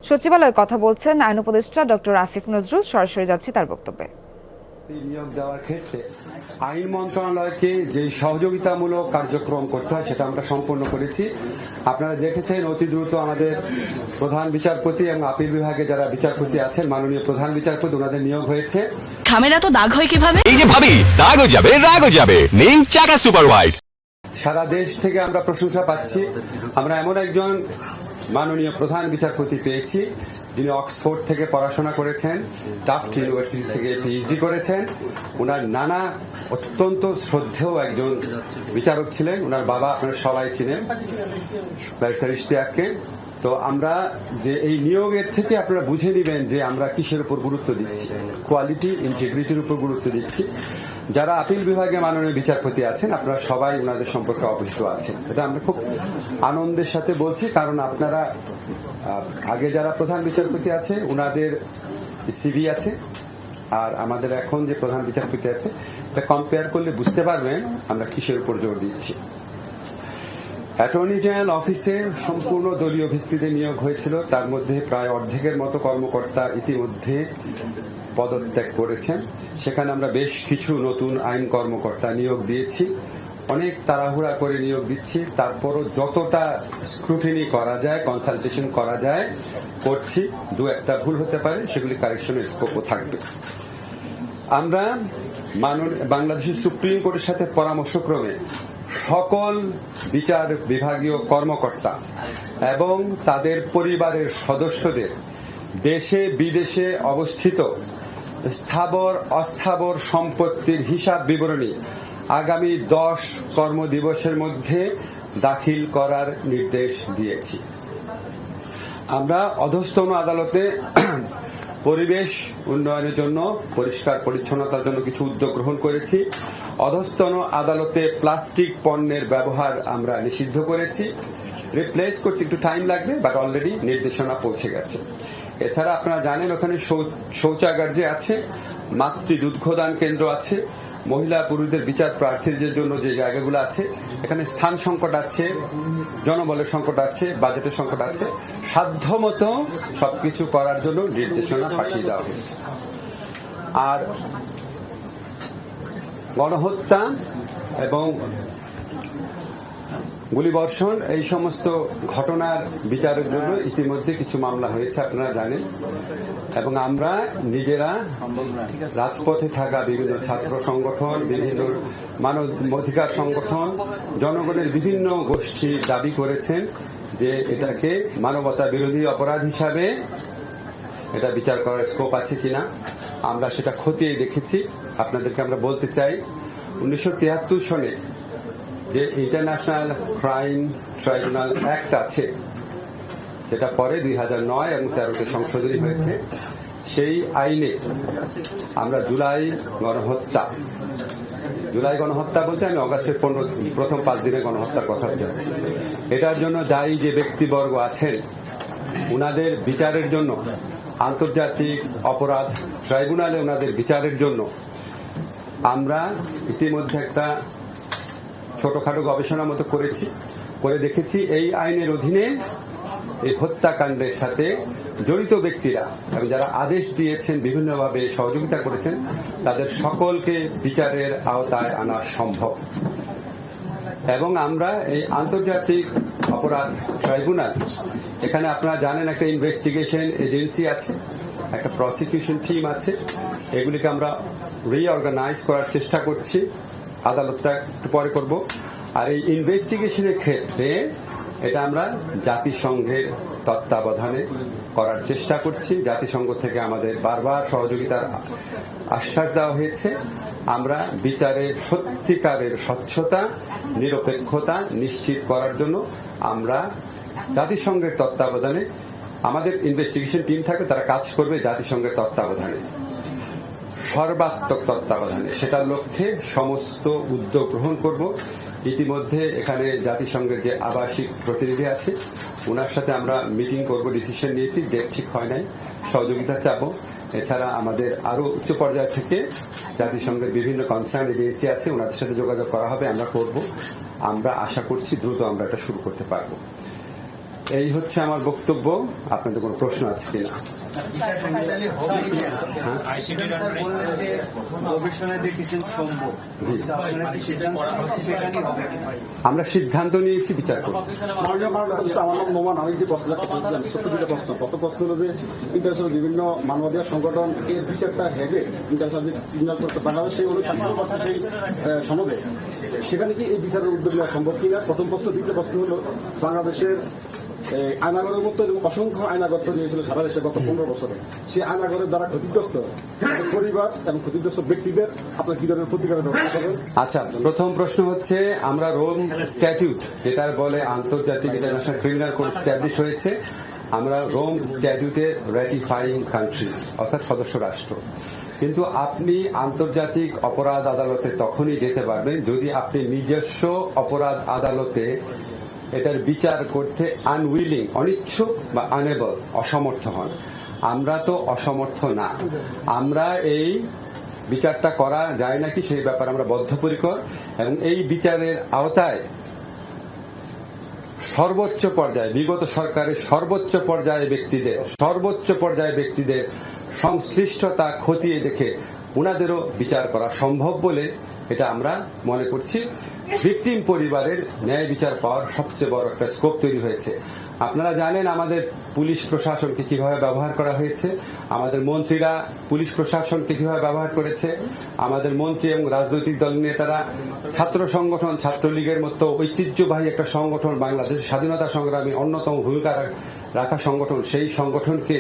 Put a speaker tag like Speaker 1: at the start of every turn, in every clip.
Speaker 1: সচিবালয়ে কথা বলছেন আইন উপদেষ্টা ডক্টর আসিফ নজরুল। সরাসরি যাচ্ছি তার বক্তব্যে।
Speaker 2: নিয়োগ দেওয়ার ক্ষেত্রে আইন মন্ত্রণালয়কে যে সহযোগিতামূলক কার্যক্রম করতে হয় সেটা আমরা সম্পন্ন করেছি। আপনারা দেখেছেন অতি দ্রুত আমাদের প্রধান বিচারপতি এবং আপিল বিভাগে যারা বিচারপতি আছেন, মাননীয় প্রধান বিচারপতি, ওনাদের নিয়োগ হয়েছে।
Speaker 3: খামেরা তো দাগ হয় কিভাবে?
Speaker 4: এই যে ভাবি, দাগও যাবে রাগও যাবে। নিন চাকা সুপার হোয়াইট।
Speaker 2: সারা দেশ থেকে আমরা প্রশংসা পাচ্ছি। আমরা এমন একজন মাননীয় প্রধান বিচারপতি পেয়েছি যিনি অক্সফোর্ড থেকে পড়াশোনা করেছেন, টাফট ইউনিভার্সিটি থেকে পিএইচডি করেছেন। ওনার নানা অত্যন্ত শ্রদ্ধেয় একজন বিচারক ছিলেন। ওনার বাবা আপনারা সবাই চিনেন, ব্যারিস্টার ইশতিয়াককে। তো আমরা যে এই নিয়োগের থেকে আপনারা বুঝে নেবেন যে আমরা কিসের উপর গুরুত্ব দিচ্ছি, কোয়ালিটি ইন্টিগ্রিটির উপর গুরুত্ব দিচ্ছি। যারা আপিল বিভাগে মাননীয় বিচারপতি আছেন আপনারা সবাই ওনাদের সম্পর্কে অবহিত আছেন। এটা আমরা খুব আনন্দের সাথে বলছি, কারণ আপনারা আগে যারা প্রধান বিচারপতি আছে ওনাদের সিভি আছে, আর আমাদের এখন যে প্রধান বিচারপতি আছে এটা কম্পেয়ার করলে বুঝতে পারবেন আমরা কিসের উপর জোর দিচ্ছি। অ্যাটর্নি জেনারেল অফিসে সম্পূর্ণ দলীয় ভিত্তিতে নিয়োগ হয়েছিল। তার মধ্যে প্রায় অর্ধেকের মতো কর্মকর্তা ইতিমধ্যে পদত্যাগ করেছেন। সেখানে আমরা বেশ কিছু নতুন আইন কর্মকর্তা নিয়োগ দিয়েছি। অনেক তাড়াহুড়া করে নিয়োগ দিচ্ছি, তারপরও যতটা স্ক্রুটিনি করা যায়, কনসালটেশন করা যায় করছি। দু একটা ভুল হতে পারে, সেগুলি কারেকশনের স্কোপও থাকবে। আমরা বাংলাদেশের সুপ্রিম কোর্টের সাথে পরামর্শক্রমে সকল বিচার বিভাগীয় কর্মকর্তা এবং তাদের পরিবারের সদস্যদের দেশে বিদেশে অবস্থিত স্থাবর অস্থাবর সম্পত্তির হিসাব বিবরণী আগামী 10 কর্মদিবসের মধ্যে দাখিল করার নির্দেশ দিয়েছি। আমরা অধস্তন আদালতে পরিবেশ উন্নয়নের জন্য, পরিষ্কার পরিচ্ছন্নতার জন্য কিছু উদ্যোগ গ্রহণ করেছি। অধস্তন আদালতে প্লাস্টিক পণ্যের ব্যবহার আমরা নিষিদ্ধ করেছি। রিপ্লেস করতে একটু টাইম লাগবে, বাট অলরেডি নির্দেশনা পৌঁছে গেছে। এছাড়া আপনারা জানেন ওখানে শৌচাগার যে আছে, মাতৃ দুগ্ধদান কেন্দ্র আছে, মহিলা পুরুষদের বিচার প্রার্থীদের জন্য যে জায়গাগুলো আছে, এখানে স্থান সংকট আছে, জনবলের সংকট আছে, বাজেটের সংকট আছে। সাধ্যমতো সবকিছু করার জন্য নির্দেশনা পাঠিয়ে দেওয়া হয়েছে। আর গণহত্যা এবং গুলিবর্ষণ এই সমস্ত ঘটনার বিচারের জন্য ইতিমধ্যে কিছু মামলা হয়েছে আপনারা জানেন, এবং আমরা নিজেরা রাজপথে থাকা বিভিন্ন ছাত্র সংগঠন, বিভিন্ন মানবাধিকার সংগঠন, জনগণের বিভিন্ন গোষ্ঠী দাবি করেছেন যে এটাকে মানবতা বিরোধী অপরাধ হিসাবে এটা বিচার করার স্কোপ আছে কিনা। আমরা সেটা খতিয়ে দেখেছি। আপনাদেরকে আমরা বলতে চাই 1973 সনে যে ইন্টারন্যাশনাল ক্রাইম ট্রাইব্যুনাল অ্যাক্ট আছে, যেটা পরে 2009 এবং 13তে সংশোধনী হয়েছে, সেই আইনে আমরা জুলাই গণহত্যা বলতে আমি অগাস্টের প্রথম 5 দিনে গণহত্যার কথা যাচ্ছি। এটার জন্য দায়ী যে ব্যক্তিবর্গ আছেন উনাদের বিচারের জন্য আন্তর্জাতিক অপরাধ ট্রাইব্যুনালে ওনাদের বিচারের জন্য আমরা ইতিমধ্যে একটা ছোটখাটো গবেষণার মতো করে দেখেছি। এই আইনের অধীনে এই হত্যাকাণ্ডের সাথে জড়িত ব্যক্তিরা এবং যারা আদেশ দিয়েছেন, বিভিন্নভাবে সহযোগিতা করেছেন, তাদের সকলকে বিচারের আওতায় আনা সম্ভব। এবং আমরা এই আন্তর্জাতিক অপরাধ ট্রাইব্যুনাল, এখানে আপনারা জানেন একটা ইনভেস্টিগেশন এজেন্সি আছে, একটা প্রসিকিউশন টিম আছে, এগুলিকে আমরা রিঅর্গানাইজ করার চেষ্টা করছি। আদালতটা একটু পরে করব। আর এই ইনভেস্টিগেশনের ক্ষেত্রে এটা আমরা জাতিসংঘের তত্ত্বাবধানে করার চেষ্টা করছি। জাতিসংঘ থেকে আমাদের বারবার সহযোগিতার আশ্বাস দেওয়া হয়েছে। আমরা বিচারের সত্যিকারের স্বচ্ছতা, নিরপেক্ষতা নিশ্চিত করার জন্য আমরা জাতিসংঘের তত্ত্বাবধানে, আমাদের ইনভেস্টিগেশন টিম থাকবে, তারা কাজ করবে জাতিসংঘের তত্ত্বাবধানে, সর্বাত্মক তত্ত্বাবধানে। সেটার লক্ষ্যে সমস্ত উদ্যোগ গ্রহণ করব। ইতিমধ্যে এখানে জাতিসংঘের যে আবাসিক প্রতিনিধি আছে ওনার সাথে আমরা মিটিং করব, ডিসিশন নিয়েছি, ডেট ঠিক হয় নাই, সহযোগিতা চাবো। এছাড়া আমাদের আরো উচ্চ পর্যায় থেকে জাতিসংঘের বিভিন্ন কনসার্ন এজেন্সি আছে, ওনাদের সাথে যোগাযোগ করা হবে, আমরা করব। আমরা আশা করছি দ্রুত আমরা এটা শুরু করতে পারবো। এই হচ্ছে আমার বক্তব্য। আপনাদের কোনো প্রশ্ন আছে কিনা? জি, আমরা সিদ্ধান্ত নিয়েছি বিচার করব।
Speaker 5: আমার নাম নোমান। আমি যে প্রশ্নটা করছিলাম, ছোট্ট দুটো প্রশ্ন। প্রথম প্রশ্ন হলো যে ইন্টারন্যাশনাল বিভিন্ন মানবাধিকার সংগঠন এর বিচারটা হেগে ইন্টারন্যাশনাল যে সিগন্যাল করতে বাংলাদেশ সেই অনুসন্ধান করছে সেই সনদে, সেখানে কি এই বিচারের উদ্যোগ নেওয়া সম্ভব কিনা? প্রথম প্রশ্ন। দ্বিতীয় প্রশ্ন হলো বাংলাদেশের আয়নাগরের মতো অসংখ্য আয়নাগর তৈরি হয়েছিল সারা দেশে গত 15 বছরে। সেই আয়নাগরের দ্বারা ক্ষতিগ্রস্ত পরিবার এবং ক্ষতিগ্রস্ত ব্যক্তিদের আপনার কি ধরনের প্রতিকারের ব্যবস্থা করবেন?
Speaker 2: আচ্ছা, প্রথম প্রশ্ন হচ্ছে আমরা রোম স্ট্যাটিউট, যেটা বলে আন্তর্জাতিক ইন্টারন্যাশনাল ক্রিমিনাল কোড স্ট্যাবলিশ হয়েছে, আমরা রোম স্ট্যাটিউটের রেটিফাইং কান্ট্রি, অর্থাৎ সদস্য রাষ্ট্র। কিন্তু আপনি আন্তর্জাতিক অপরাধ আদালতে তখনই যেতে পারবেন যদি আপনি নিজস্ব অপরাধ আদালতে এটার বিচার করতে আনউইলিং, অনিচ্ছুক বা আনএবল, অসমর্থ হন। আমরা তো অসমর্থ না। আমরা এই বিচারটা করা যায় নাকি সেই ব্যাপারে আমরা বদ্ধপরিকর, এবং এই বিচারের আওতায় সর্বোচ্চ পর্যায়ে, বিগত সরকারের সর্বোচ্চ পর্যায়ে ব্যক্তিদের সংশ্লিষ্টতা খতিয়ে দেখে ওনাদেরও বিচার করা সম্ভব বলে এটা আমরা মনে করছি। ভিকটিম পরিবারের ন্যায় বিচার পাওয়ার সবচেয়ে বড় একটা স্কোপ তৈরি হয়েছে। আপনারা জানেন আমাদের পুলিশ প্রশাসনকে কিভাবে ব্যবহার করা হয়েছে, আমাদের মন্ত্রীরা পুলিশ প্রশাসনকে কিভাবে ব্যবহার করেছে, আমাদের মন্ত্রী এবং রাজনৈতিক দলের নেতারা ছাত্র সংগঠন, ছাত্রলীগের মতো ঐতিহ্যবাহী একটা সংগঠন, বাংলাদেশের স্বাধীনতা সংগ্রামী অন্যতম ভূমিকা রাখা সংগঠন, সেই সংগঠনকে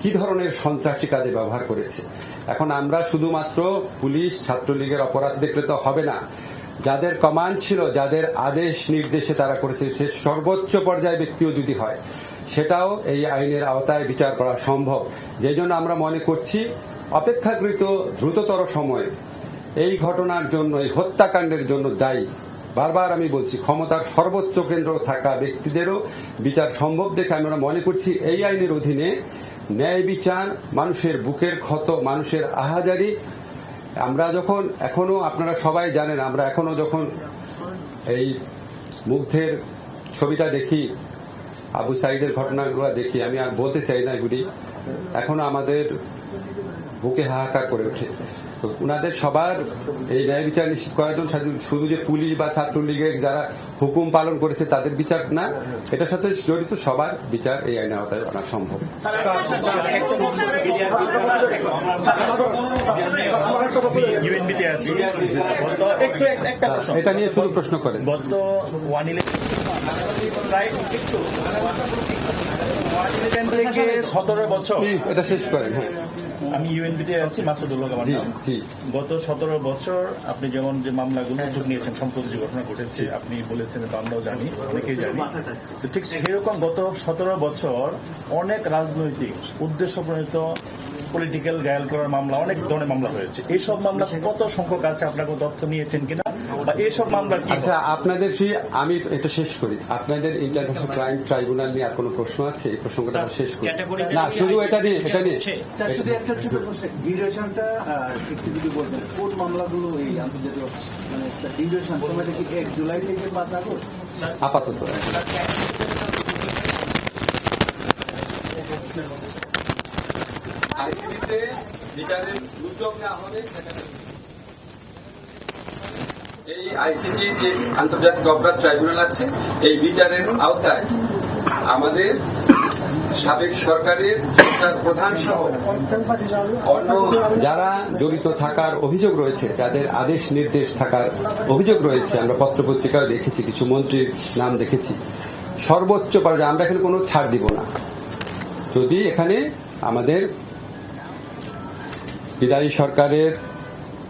Speaker 2: কি ধরনের সন্ত্রাসী কাজে ব্যবহার করেছে। এখন আমরা শুধুমাত্র পুলিশ ছাত্রলীগের অপরাধ দেখলে তো হবে না। যাদের কমান্ড ছিল, যাদের আদেশ নির্দেশে তারা করেছে, সে সর্বোচ্চ পর্যায়ে ব্যক্তিও যদি হয়, সেটাও এই আইনের আওতায় বিচার করা সম্ভব। যেই জন্য আমরা মনে করছি অপেক্ষাকৃত দ্রুততর সময়ে এই ঘটনার জন্য, এই হত্যাকাণ্ডের জন্য দায়ী, বারবার আমি বলছি, ক্ষমতার সর্বোচ্চ কেন্দ্র থাকা ব্যক্তিদেরও বিচার সম্ভব দেখে আমরা মনে করছি এই আইনের অধীনে ন্যায় বিচার, মানুষের বুকের ক্ষত, মানুষের আহাজারি। আমরা যখন এখনো, আপনারা সবাই জানেন, আমরা এখনো যখন এই মুগ্ধের ছবিটা দেখি, আবু সাইদের ঘটনাগুলো দেখি, আমি আর বলতে চাই না এগুলি, এখনো আমাদের বুকে হাহাকার করে ওঠে। তো উনাদের সবার এই ন্যায় বিচার নিশ্চিত করার জন্য শুধু যে পুলিশ বা ছাত্রলীগের যারা হুকুম পালন করেছে তাদের বিচার না, এটার সাথে জড়িত সবার বিচার এই আইনের আওতায় আনা সম্ভব। এটা নিয়ে শুধু প্রশ্ন করেন।
Speaker 6: থেকে 17 বছর,
Speaker 2: এটা শেষ করেন। হ্যাঁ,
Speaker 6: আমি ইউএনবিতে আছি, মাসুদুল্লাহ আমার নাম। গত 17 বছর আপনি যেমন যে মামলাগুলো উদ্যোগ নিয়েছেন, সম্প্রতি যে ঘটনা ঘটেছে আপনি বলেছেন, এটা আমরাও জানি, অনেকেই জানি। তো ঠিক সেরকম গত 17 বছর অনেক রাজনৈতিক উদ্দেশ্য প্রণীত পলিটিক্যাল গায়াল করার মামলা, অনেক ধরনের মামলা হয়েছে। এইসব মামলা কত সংখ্যক আছে, আপনার কোনো তথ্য নিয়েছেন কিনা, বা এইসব মামলা?
Speaker 2: আচ্ছা, আপনাদের আমি এটা শেষ করি। আপনাদের ইন্টারন্যাশনাল ক্রাইম ট্রাইব্যুনাল নিয়ে আর কোনো প্রশ্ন আছে? এই প্রসঙ্গটা শেষ করি না, শুধু এটা নিয়ে
Speaker 7: শুধু একটা ছোট প্রশ্ন, ডিউরেশনটা একটু যদি বলবেন, কোন মামলাগুলো এই আন্তর্জাতিক মানে ডিউরেশন সময়টা কি 1 জুলাই থেকে 5 আগস্ট
Speaker 2: আপাতত? বিচারের উদ্যোগ না হলে এই আইসিটি যে আন্তর্জাতিক অপরাধ ট্রাইব্যুনাল আছে, এই বিচারের আওতায় আমাদের সাবেক সরকারের প্রধান সহ অন্য যারা জড়িত থাকার অভিযোগ রয়েছে, যাদের আদেশ নির্দেশ থাকার অভিযোগ রয়েছে, আমরা পত্রপত্রিকায় দেখেছি, কিছু মন্ত্রীর নাম দেখেছি, সর্বোচ্চ পর্যায়ে আমরা এখানে কোনো ছাড় দিব না। যদি এখানে আমাদের বিদায়ী সরকারের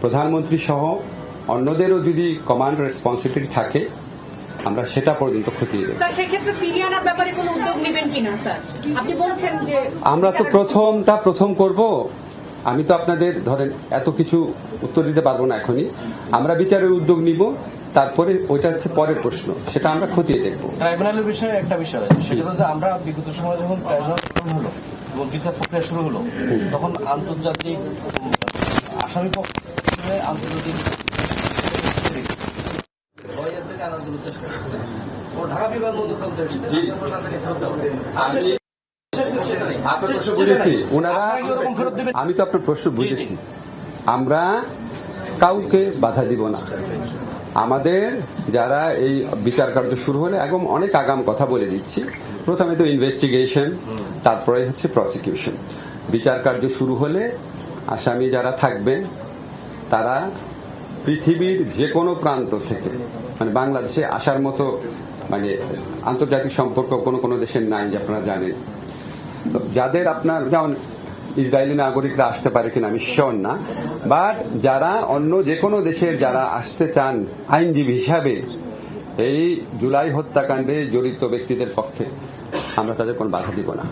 Speaker 2: প্রধানমন্ত্রী সহ অন্যদেরও যদি কমান্ড রেসপন্সিবিলিটি থাকে, আমরা সেটা পর্যন্ত খতিয়ে দেব।
Speaker 8: স্যার, সেক্ষেত্রে ফিরিয়ে আনার ব্যাপারে কোনো উদ্যোগ নেবেন কিনা স্যার? আপনি বলছেন যে
Speaker 2: আমরা তো প্রথম করব। আমি তো আপনাদের ধরেন এত কিছু উত্তর দিতে পারবো না এখনই। আমরা বিচারের উদ্যোগ নিব, তারপরে ওইটা হচ্ছে পরের প্রশ্ন, সেটা আমরা খতিয়ে দেখব।
Speaker 9: ট্রাইব্যুনালের বিষয়ে একটা বিষয়, সেটা হচ্ছে আমরা বিগত সময় যখন ট্রাইব্যুনাল শুরু হলো এবং বিচার প্রক্রিয়া শুরু হলো, তখন আন্তর্জাতিক আসামি পক্ষ আন্তর্জাতিক ও ঢাকা বিমানবন্দর চলতে এসেছে
Speaker 2: জি। আপনার প্রশ্ন বুঝেছি ওনারা, আমি তো আপনার প্রশ্ন বুঝেছি। আমরা কাউকে বাধা দিব না। আমাদের যারা এই বিচার কার্য শুরু হলে একদম অনেক আগাম কথা বলে দিচ্ছি, প্রথমে তো ইনভেস্টিগেশন, তারপরে হচ্ছে প্রসিকিউশন। বিচার কার্য শুরু হলে আসামি যারা থাকবেন তারা পৃথিবীর যে কোনো প্রান্ত থেকে, মানে বাংলাদেশে আসার মতো মানে আন্তর্জাতিক সম্পর্ক কোনো কোনো দেশের নাই, যে আপনারা জানেন। তো যাদের আপনার যেমন ইসরায়েলি নাগরিকরা আসতে পারে কিনা আমি শিওর না, বাট যারা অন্য যে কোনো দেশের যারা আসতে চান আইনজীবী হিসাবে এই জুলাই হত্যাকাণ্ডে জড়িত ব্যক্তিদের পক্ষে আমরা তাদের কোনো বাধা দিব না।